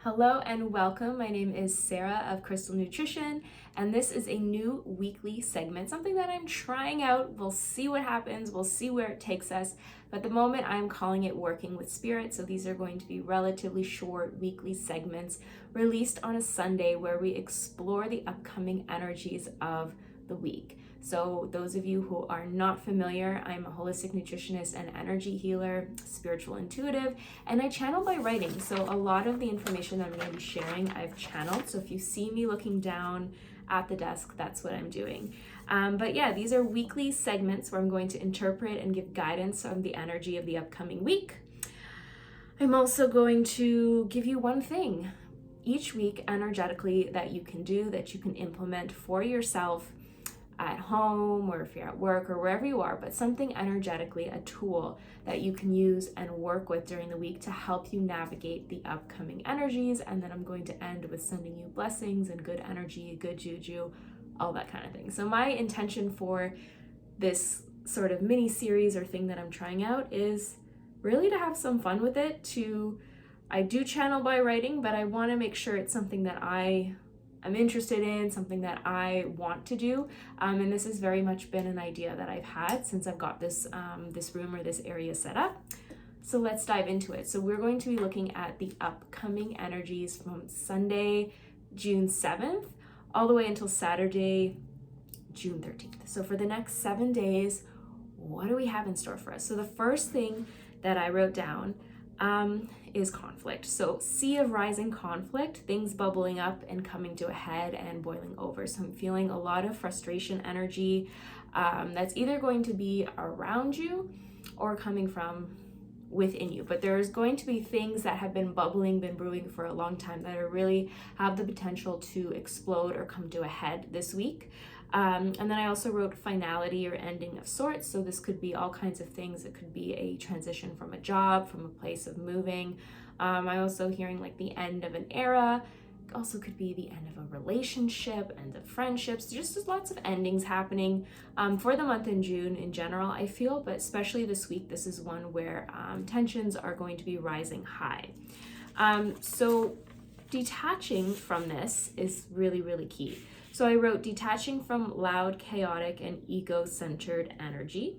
Hello and welcome. My name is Sarah of Crystal Nutrition, and this is a new weekly segment, something that I'm trying out. We'll see what happens, we'll see where it takes us. But at the moment, I'm calling it Working with Spirit. So these are going to be relatively short weekly segments released on a Sunday where we explore the upcoming energies of the week. So those of you who are not familiar, I'm a holistic nutritionist and energy healer, spiritual intuitive, and I channel by writing. So a lot of the information that I'm going to be sharing, I've channeled. So if you see me looking down at the desk, that's what I'm doing. But yeah, these are weekly segments where I'm going to interpret and give guidance on the energy of the upcoming week. I'm also going to give you one thing each week energetically that you can do, that you can implement for yourself at home, or if you're at work, or wherever you are, but something energetically, a tool that you can use and work with during the week to help you navigate the upcoming energies. And then I'm going to end with sending you blessings and good energy, good juju, all that kind of thing. So my intention for this sort of mini series or thing that I'm trying out is really to have some fun with it. I do channel by writing, but I want to make sure it's something that I'm interested in, something that I want to do, and this has very much been an idea that I've had since I've got this room or this area set up. So let's dive into it. So we're going to be looking at the upcoming energies from Sunday, June 7th, all the way until Saturday, June 13th. So for the next 7 days, what do we have in store for us? So the first thing that I wrote down is conflict. So sea of rising conflict, things bubbling up and coming to a head and boiling over. So I'm feeling a lot of frustration energy that's either going to be around you or coming from within you. But there's going to be things that have been bubbling, been brewing for a long time that are really have the potential to explode or come to a head this week. And then I also wrote finality or ending of sorts. So this could be all kinds of things. It could be a transition from a job, from a place of moving. I'm also hearing like the end of an era. It also could be the end of a relationship, end of friendships. Just lots of endings happening for the month in June in general, I feel, but especially this week, this is one where tensions are going to be rising high. So detaching from this is really, really key. So I wrote detaching from loud, chaotic, and ego-centered energy,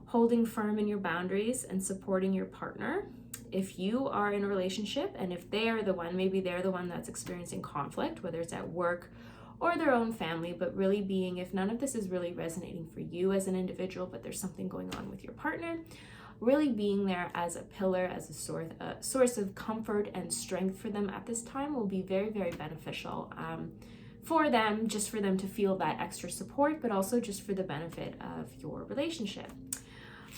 holding firm in your boundaries and supporting your partner. If you are in a relationship and if they are the one, maybe they're the one that's experiencing conflict, whether it's at work or their own family, but really being, if none of this is really resonating for you as an individual, but there's something going on with your partner, really being there as a pillar, as a source of comfort and strength for them at this time will be very, very beneficial. For them, just for them to feel that extra support, but also just for the benefit of your relationship.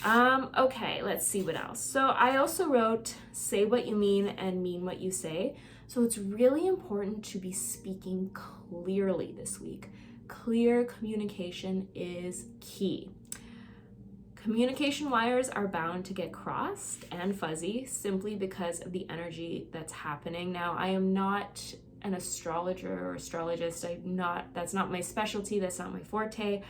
Okay, let's see what else. So I also wrote, say what you mean and mean what you say. So it's really important to be speaking clearly this week. Clear communication is key. Communication wires are bound to get crossed and fuzzy simply because of the energy that's happening. Now, I am not an astrologer or astrologist. That's not my specialty. That's not my forte.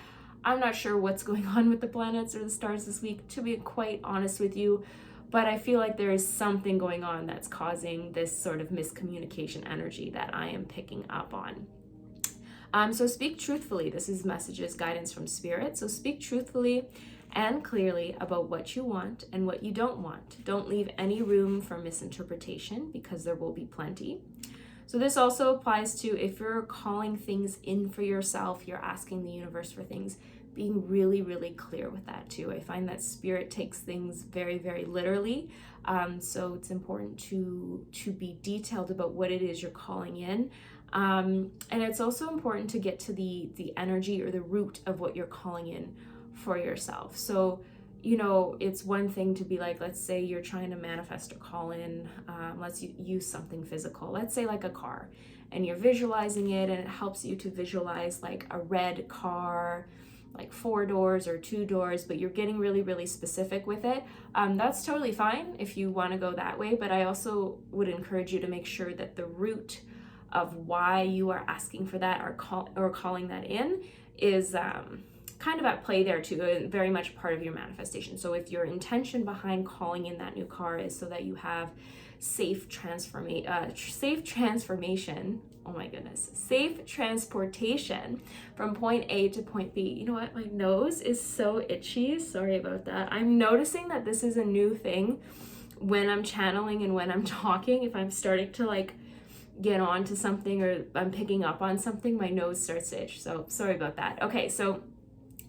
I'm not sure what's going on with the planets or the stars this week, to be quite honest with you, but I feel like there is something going on that's causing this sort of miscommunication energy that I am picking up on. So speak truthfully. This is messages, guidance from spirit. So speak truthfully and clearly about what you want and what you don't want. Don't leave any room for misinterpretation because there will be plenty. So this also applies to if you're calling things in for yourself, you're asking the universe for things, being really, really clear with that too. I find that spirit takes things very, very literally. So it's important to be detailed about what it is you're calling in. And it's also important to get to the energy or the root of what you're calling in for yourself. So it's one thing to be like, let's say you're trying to manifest or call in, let's use something physical, let's say like a car, and you're visualizing it and it helps you to visualize like a red car, like 4 doors or 2 doors, but you're getting really, really specific with it. That's totally fine if you want to go that way, but I also would encourage you to make sure that the root of why you are asking for that or calling that in is kind of at play there too, and very much part of your manifestation. So if your intention behind calling in that new car is so that you have safe transformation, oh my goodness, safe transportation from point A to point B. You know what? My nose is so itchy. Sorry about that. I'm noticing that this is a new thing when I'm channeling and when I'm talking. If I'm starting to like get on to something or I'm picking up on something, my nose starts to itch. So sorry about that. Okay, so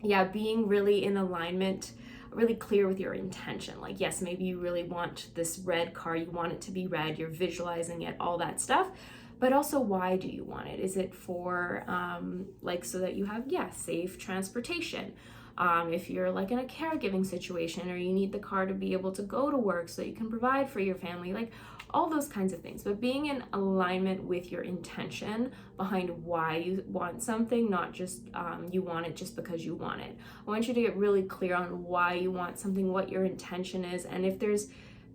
yeah, being really in alignment, really clear with your intention. Like, yes, maybe you really want this red car, you want it to be red, you're visualizing it, all that stuff. But also, why do you want it? Is it for like so that you have, yeah, safe transportation? If you're like in a caregiving situation or you need the car to be able to go to work so that you can provide for your family, like all those kinds of things. But being in alignment with your intention behind why you want something, not just you want it just because you want it. I want you to get really clear on why you want something, what your intention is, and if there's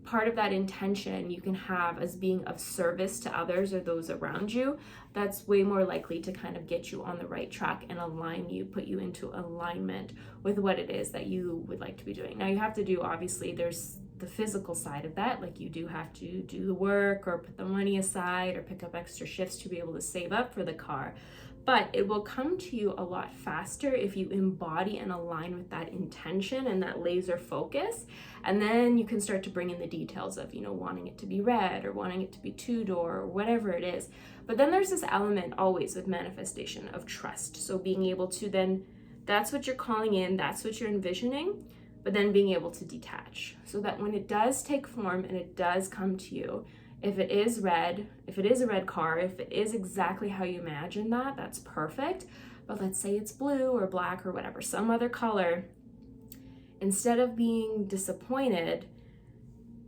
part of that intention you can have as being of service to others or those around you, that's way more likely to kind of get you on the right track and align you, put you into alignment with what it is that you would like to be doing. Now you have to do, obviously, there's the physical side of that, like you do have to do the work or put the money aside or pick up extra shifts to be able to save up for the car. But it will come to you a lot faster if you embody and align with that intention and that laser focus. And then you can start to bring in the details of, you know, wanting it to be red or wanting it to be two-door or whatever it is. But then there's this element always with manifestation of trust. So being able to then, that's what you're calling in, that's what you're envisioning, but then being able to detach so that when it does take form and it does come to you, if it is red, if it is a red car, if it is exactly how you imagine that, that's perfect. But let's say it's blue or black or whatever, some other color. Instead of being disappointed,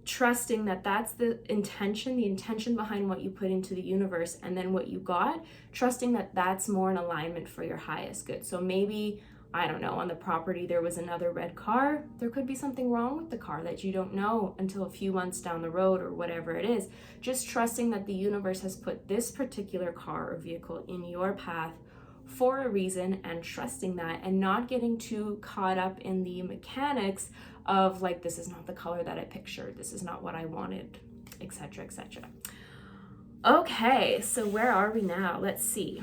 trusting that that's the intention behind what you put into the universe and then what you got, trusting that that's more in alignment for your highest good. So maybe, I don't know, on the property there was another red car. There could be something wrong with the car that you don't know until a few months down the road or whatever it is. Just trusting that the universe has put this particular car or vehicle in your path for a reason, and trusting that and not getting too caught up in the mechanics of like, this is not the color that I pictured, this is not what I wanted, etc., etc. Okay, so where are we now? Let's see.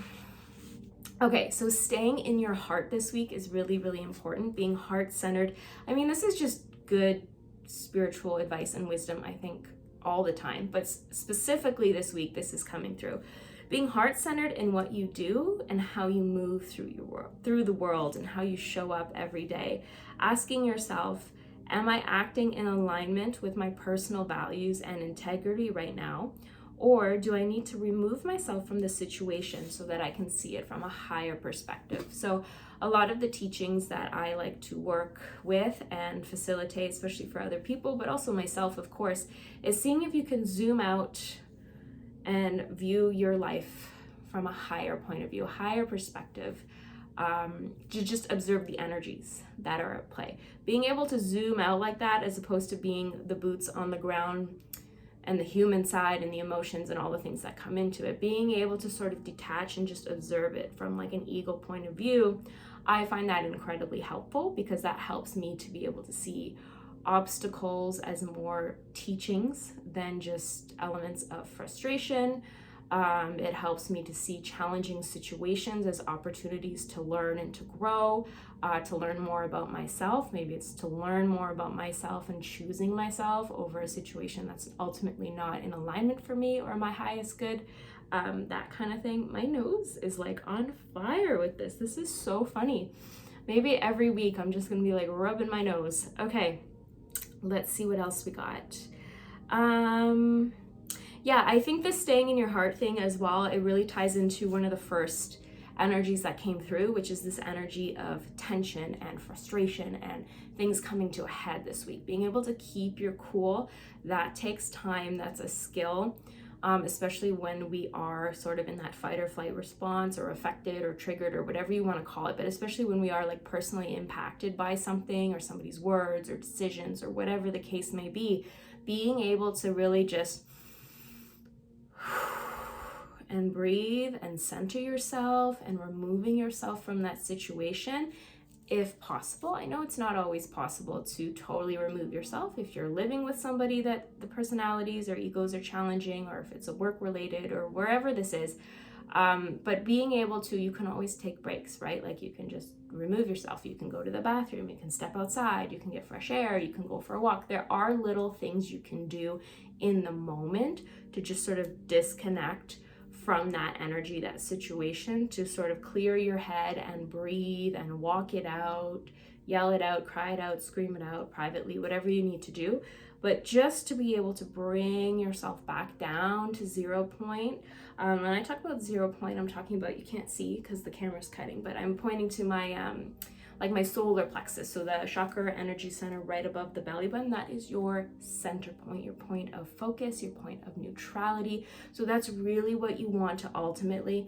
Okay, so staying in your heart this week is really, really important. Being heart-centered. I mean, this is just good spiritual advice and wisdom, I think, all the time. But specifically this week, this is coming through. Being heart-centered in what you do and how you move through the world and how you show up every day. Asking yourself, am I acting in alignment with my personal values and integrity right now? Or do I need to remove myself from the situation so that I can see it from a higher perspective? So a lot of the teachings that I like to work with and facilitate, especially for other people, but also myself, of course, is seeing if you can zoom out and view your life from a higher point of view, a higher perspective, to just observe the energies that are at play. Being able to zoom out like that, as opposed to being the boots on the ground and the human side and the emotions and all the things that come into it, being able to sort of detach and just observe it from like an ego point of view, I find that incredibly helpful, because that helps me to be able to see obstacles as more teachings than just elements of frustration. It helps me to see challenging situations as opportunities to learn and to grow, to learn more about myself. Maybe it's to learn more about myself and choosing myself over a situation that's ultimately not in alignment for me or my highest good, that kind of thing. My nose is like on fire with this. This is so funny. Maybe every week I'm just gonna be like rubbing my nose. Okay, let's see what else we got. Yeah, I think the staying in your heart thing as well, it really ties into one of the first energies that came through, which is this energy of tension and frustration and things coming to a head this week. Being able to keep your cool, that takes time, that's a skill, especially when we are sort of in that fight or flight response, or affected or triggered or whatever you want to call it, but especially when we are like personally impacted by something or somebody's words or decisions or whatever the case may be, being able to really just and breathe and center yourself and removing yourself from that situation if possible. I know it's not always possible to totally remove yourself if you're living with somebody that the personalities or egos are challenging, or if it's a work related or wherever this is. But being able to, you can always take breaks, right? Like you can just remove yourself. You can go to the bathroom, you can step outside, you can get fresh air, you can go for a walk. There are little things you can do in the moment to just sort of disconnect from that energy, that situation, to sort of clear your head and breathe and walk it out, yell it out, cry it out, scream it out privately, whatever you need to do. But just to be able to bring yourself back down to 0 point. When I talk about 0 point, I'm talking about, you can't see because the camera's cutting, but I'm pointing to my like my solar plexus, so the chakra energy center right above the belly button. That is your center point, your point of focus, your point of neutrality. So that's really what you want to ultimately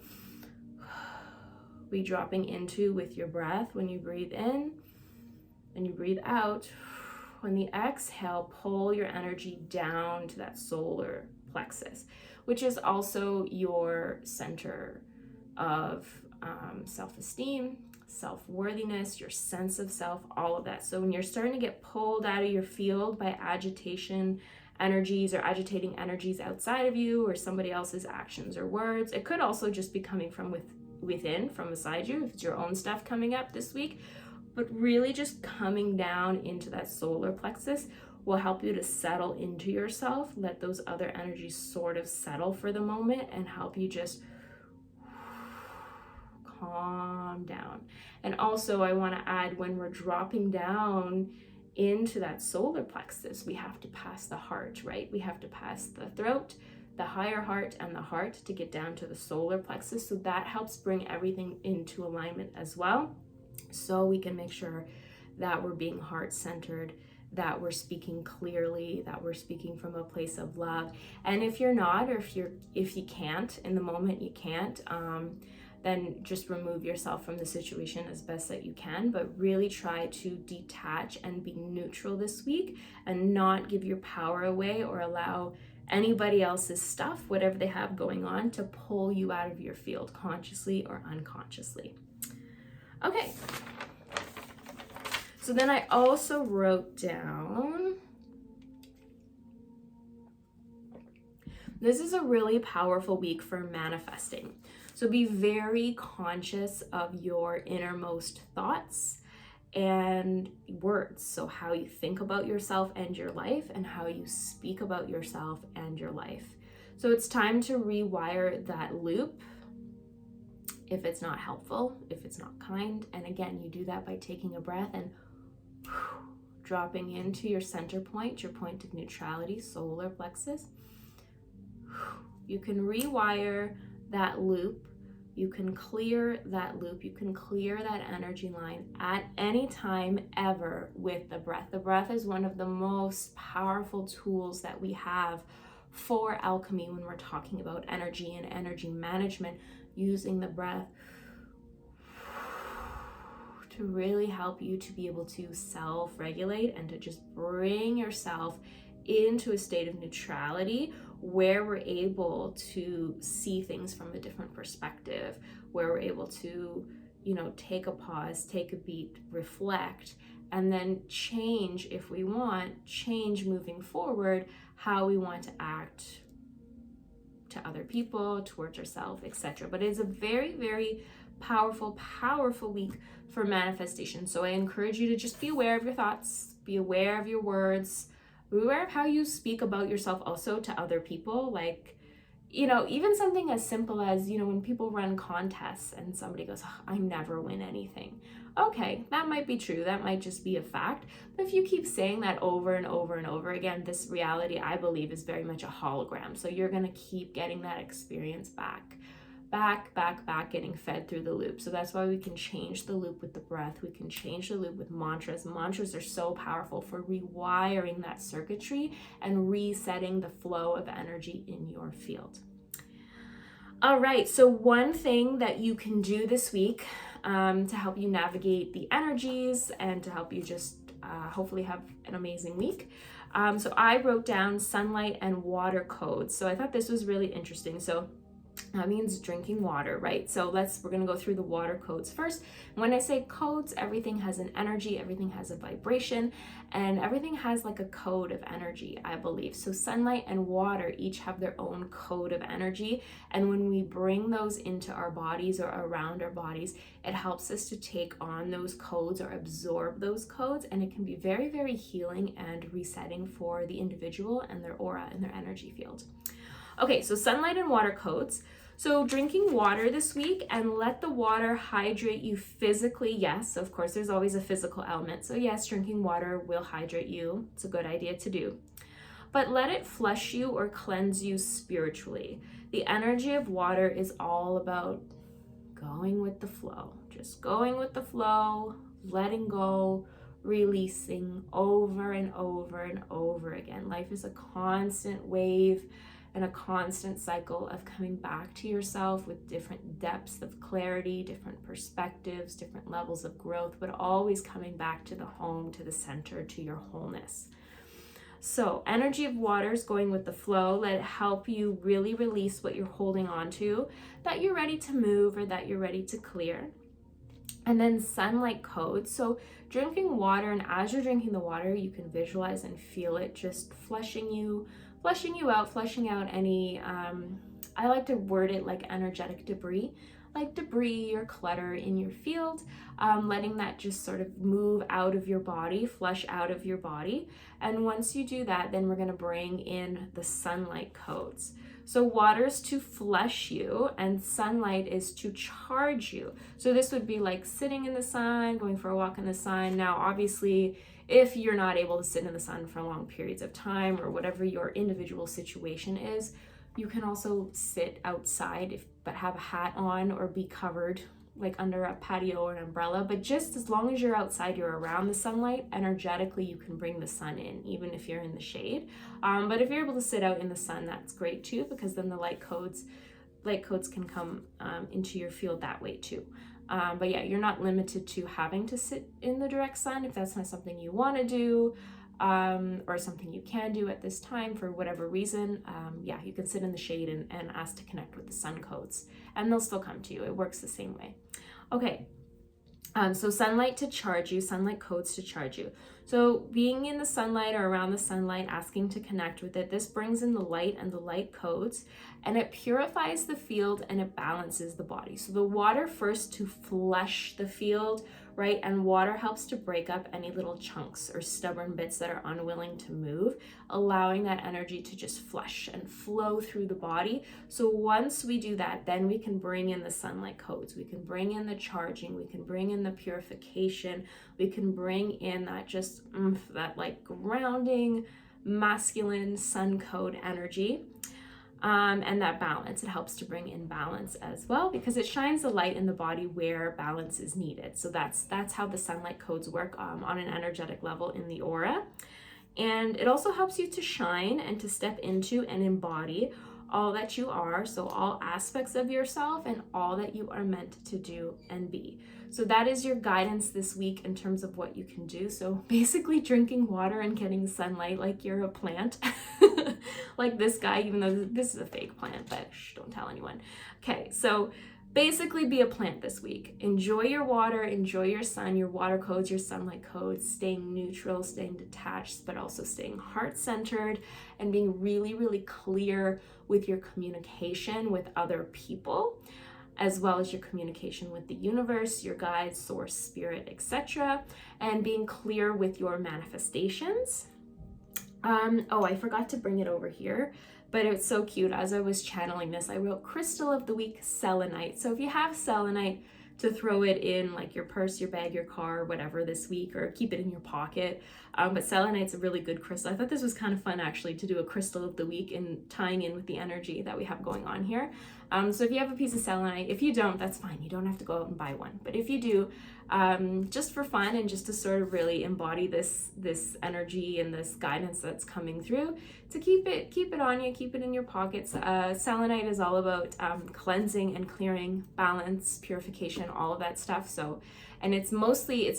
be dropping into with your breath when you breathe in and you breathe out. When the exhale, pull your energy down to that solar plexus, which is also your center of self-esteem, self-worthiness, your sense of self, all of that. So when you're starting to get pulled out of your field by agitation energies or agitating energies outside of you or somebody else's actions or words, it could also just be coming from within, from beside you, if it's your own stuff coming up this week. But really just coming down into that solar plexus will help you to settle into yourself, let those other energies sort of settle for the moment, and help you just calm down. And also I want to add, when we're dropping down into that solar plexus, we have to pass the heart, right? We have to pass the throat, the higher heart, and the heart to get down to the solar plexus. So that helps bring everything into alignment as well, so we can make sure that we're being heart-centered, that we're speaking clearly, that we're speaking from a place of love. And if you're not, or if you can't, in the moment you can't, then just remove yourself from the situation as best that you can, but really try to detach and be neutral this week and not give your power away or allow anybody else's stuff, whatever they have going on, to pull you out of your field, consciously or unconsciously. Okay. So then I also wrote down, this is a really powerful week for manifesting. So be very conscious of your innermost thoughts and words. So how you think about yourself and your life, and how you speak about yourself and your life. So it's time to rewire that loop if it's not helpful, if it's not kind. And again, you do that by taking a breath and dropping into your center point, your point of neutrality, solar plexus. You can rewire that loop. You can clear that loop. You can clear that energy line at any time ever with the breath. The breath is one of the most powerful tools that we have for alchemy when we're talking about energy and energy management, using the breath to really help you to be able to self-regulate and to just bring yourself into a state of neutrality, where we're able to see things from a different perspective, where we're able to, take a pause, take a beat, reflect, and then change, if we want, change moving forward how we want to act to other people, towards ourselves, etc. But it's a very, very powerful week for manifestation. So I encourage you to just be aware of your thoughts, be aware of your words, be aware of how you speak about yourself also to other people. Like, even something as simple as, when people run contests and somebody goes, oh, I never win anything. Okay, that might be true. That might just be a fact. But if you keep saying that over and over and over again, this reality, I believe, is very much a hologram. So you're going to keep getting that experience back, getting fed through the loop. So that's why we can change the loop with the breath. We can change the loop with mantras. Mantras are so powerful for rewiring that circuitry and resetting the flow of energy in your field. All right, so one thing that you can do this week to help you navigate the energies and to help you just hopefully have an amazing week. So I wrote down sunlight and water codes. So I thought this was really interesting. So That means drinking water, right? So we're gonna go through the water codes first. When I say codes, everything has an energy, everything has a vibration, and everything has like a code of energy, I believe. So sunlight and water each have their own code of energy. And when we bring those into our bodies or around our bodies, it helps us to take on those codes or absorb those codes. And it can be very, very healing and resetting for the individual and their aura and their energy field. Okay, so sunlight and water codes. So drinking water this week, and let the water hydrate you physically. Yes, of course, there's always a physical element. So yes, drinking water will hydrate you. It's a good idea to do. But let it flush you or cleanse you spiritually. The energy of water is all about going with the flow. Just going with the flow, letting go, releasing over and over and over again. Life is a constant wave and a constant cycle of coming back to yourself with different depths of clarity, different perspectives, different levels of growth, but always coming back to the home, to the center, to your wholeness. So energy of water is going with the flow. Let it help you really release what you're holding on to, that you're ready to move or that you're ready to clear. And then sunlight codes. So drinking water, and as you're drinking the water, you can visualize and feel it just flushing you out, flushing out any, I like to word it like energetic debris, like debris or clutter in your field, letting that just sort of move out of your body, flush out of your body. And once you do that, then we're gonna bring in the sunlight codes. So water is to flush you and sunlight is to charge you. So this would be like sitting in the sun, going for a walk in the sun. Now, obviously, if you're not able to sit in the sun for long periods of time or whatever your individual situation is, you can also sit outside but have a hat on or be covered like under a patio or an umbrella. But just as long as you're outside, you're around the sunlight, energetically you can bring the sun in, even if you're in the shade. But if you're able to sit out in the sun, that's great too, because then the light codes can come into your field that way too. But yeah, you're not limited to having to sit in the direct sun if that's not something you want to do, or something you can do at this time for whatever reason. Yeah, you can sit in the shade and ask to connect with the sun codes, and they'll still come to you. It works the same way. Okay, so sunlight to charge you, sunlight codes to charge you. So being in the sunlight or around the sunlight, asking to connect with it, this brings in the light and the light codes, and it purifies the field and it balances the body. So the water first to flush the field, right? And water helps to break up any little chunks or stubborn bits that are unwilling to move, allowing that energy to just flush and flow through the body. So once we do that, then we can bring in the sunlight codes. We can bring in the charging, we can bring in the purification, we can bring in that just that like grounding masculine sun code energy. And that balance, it helps to bring in balance as well, because it shines the light in the body where balance is needed. So that's how the sunlight codes work on an energetic level in the aura. And it also helps you to shine and to step into and embody all that you are, so all aspects of yourself and all that you are meant to do and be. So that is your guidance this week in terms of what you can do. So basically drinking water and getting sunlight like you're a plant, like this guy, even though this is a fake plant, but don't tell anyone. Okay, so basically be a plant this week. Enjoy your water, enjoy your sun, your water codes, your sunlight codes, staying neutral, staying detached, but also staying heart-centered and being really, really clear with your communication with other people, as well as your communication with the universe, your guides, source, spirit, etc., and being clear with your manifestations. Oh, I forgot to bring it over here, but it's so cute. As I was channeling this, I wrote Crystal of the Week, selenite. So if you have selenite, to throw it in like your purse, your bag, your car, whatever this week, or keep it in your pocket. But selenite's a really good crystal. I thought this was kind of fun actually to do a crystal of the week and tying in with the energy that we have going on here. So if you have a piece of selenite, if you don't, that's fine. You don't have to go out and buy one. But if you do, just for fun and just to sort of really embody this energy and this guidance that's coming through, to keep it on you, keep it in your pockets. Selenite is all about cleansing and clearing, balance, purification, all of that stuff. So And it's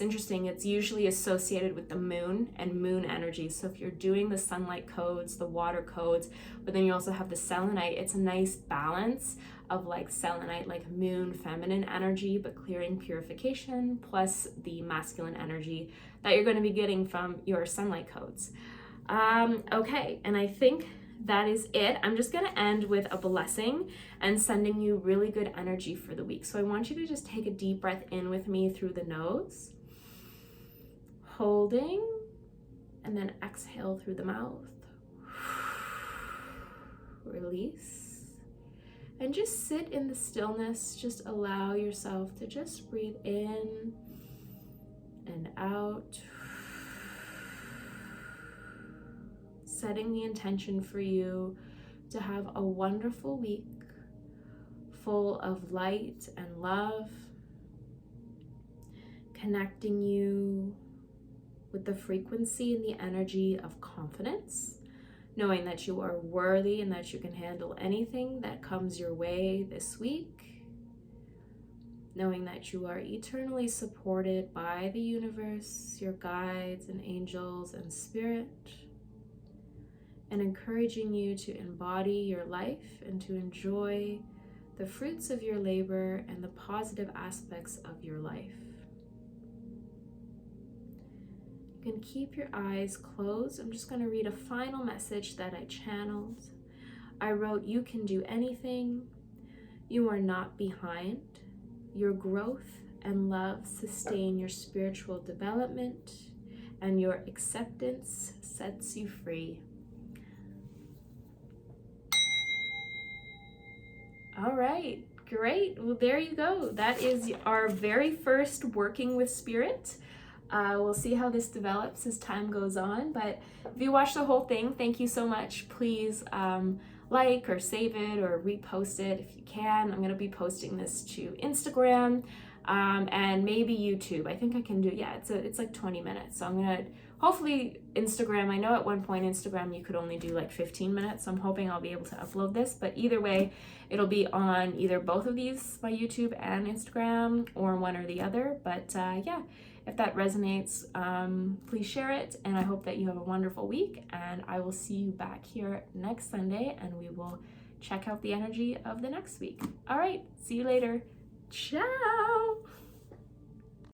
interesting, it's usually associated with the moon and moon energy. So if you're doing the sunlight codes, the water codes, but then you also have the selenite, it's a nice balance of like selenite, like moon, feminine energy, but clearing, purification, plus the masculine energy that you're going to be getting from your sunlight codes. Okay, and I think that is it. I'm just going to end with a blessing and sending you really good energy for the week. So I want you to just take a deep breath in with me through the nose, holding, and then exhale through the mouth. Release. And just sit in the stillness. Just allow yourself to just breathe in and out. Setting the intention for you to have a wonderful week full of light and love, connecting you with the frequency and the energy of confidence, knowing that you are worthy and that you can handle anything that comes your way this week, knowing that you are eternally supported by the universe, your guides and angels and spirit, and encouraging you to embody your life and to enjoy the fruits of your labor and the positive aspects of your life. You can keep your eyes closed. I'm just going to read a final message that I channeled. I wrote, "You can do anything. You are not behind. Your growth and love sustain your spiritual development, and your acceptance sets you free." All right, great. Well, there you go. That is our very first working with spirit. We'll see how this develops as time goes on, but if you watched the whole thing, thank you so much. Please like or save it or repost it if you can. I'm going to be posting this to Instagram and maybe YouTube. I think I can do, yeah, it's like 20 minutes. So I'm going to, hopefully Instagram, I know at one point Instagram you could only do like 15 minutes, so I'm hoping I'll be able to upload this, but either way, it'll be on either both of these, my YouTube and Instagram, or one or the other. But yeah, if that resonates, please share it, and I hope that you have a wonderful week, and I will see you back here next Sunday, and we will check out the energy of the next week. All right, see you later. Ciao!